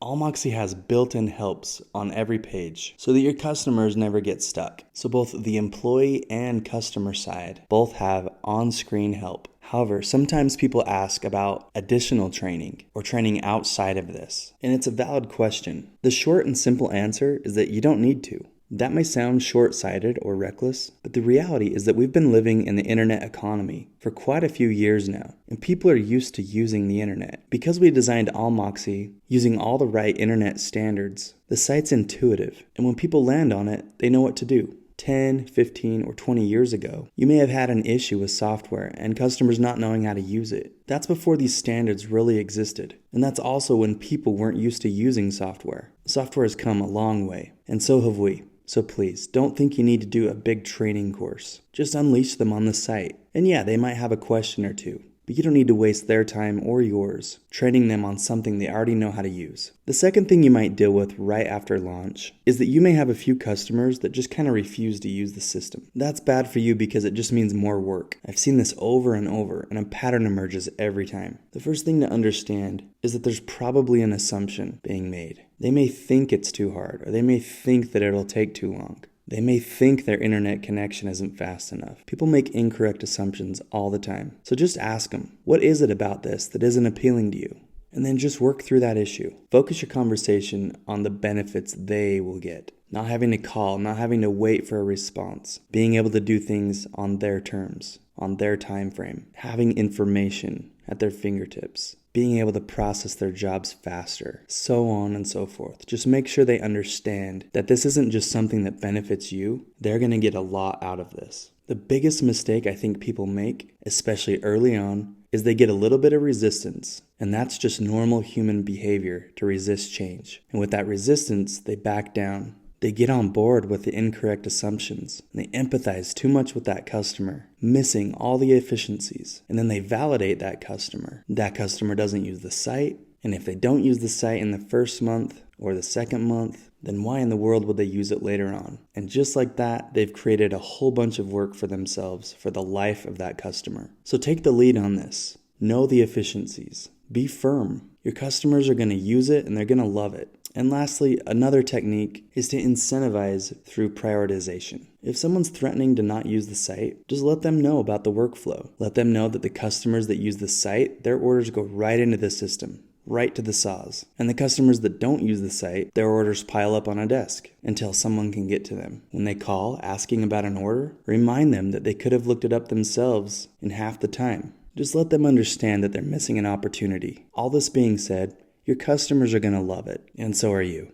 Allmoxy has built-in helps on every page so that your customers never get stuck. So both the employee and customer side both have on-screen help. However, sometimes people ask about additional training or training outside of this, and it's a valid question. The short and simple answer is that you don't need to. That may sound short-sighted or reckless, but the reality is that we've been living in the internet economy for quite a few years now, and people are used to using the internet. Because we designed Allmoxy using all the right internet standards, the site's intuitive, and when people land on it, they know what to do. 10, 15, or 20 years ago, you may have had an issue with software and customers not knowing how to use it. That's before these standards really existed, and that's also when people weren't used to using software. Software has come a long way, and so have we. So please, don't think you need to do a big training course. Just unleash them on the site. And yeah, they might have a question or two, but you don't need to waste their time or yours training them on something they already know how to use. The second thing you might deal with right after launch is that you may have a few customers that just kind of refuse to use the system. That's bad for you because it just means more work. I've seen this over and over, and a pattern emerges every time. The first thing to understand is that there's probably an assumption being made. They may think it's too hard, or they may think that it'll take too long. They may think their internet connection isn't fast enough. People make incorrect assumptions all the time. So just ask them, what is it about this that isn't appealing to you? And then just work through that issue. Focus your conversation on the benefits they will get. Not having to call, not having to wait for a response. Being able to do things on their terms, on their time frame. Having information at their fingertips. Being able to process their jobs faster, so on and so forth. Just make sure they understand that this isn't just something that benefits you. They're going to get a lot out of this. The biggest mistake I think people make, especially early on, is they get a little bit of resistance. And that's just normal human behavior to resist change. And with that resistance, they back down. They get on board with the incorrect assumptions, and they empathize too much with that customer, missing all the efficiencies. And then they validate that customer. That customer doesn't use the site, and if they don't use the site in the first month or the second month, then why in the world would they use it later on? And just like that, they've created a whole bunch of work for themselves for the life of that customer. So take the lead on this. Know the efficiencies. Be firm. Your customers are going to use it and they're going to love it. And lastly, another technique is to incentivize through prioritization. If someone's threatening to not use the site, just let them know about the workflow. Let them know that the customers that use the site, their orders go right into the system, right to the saws. And the customers that don't use the site, their orders pile up on a desk until someone can get to them. When they call asking about an order, remind them that they could have looked it up themselves in half the time. Just let them understand that they're missing an opportunity. All this being said, your customers are going to love it, and so are you.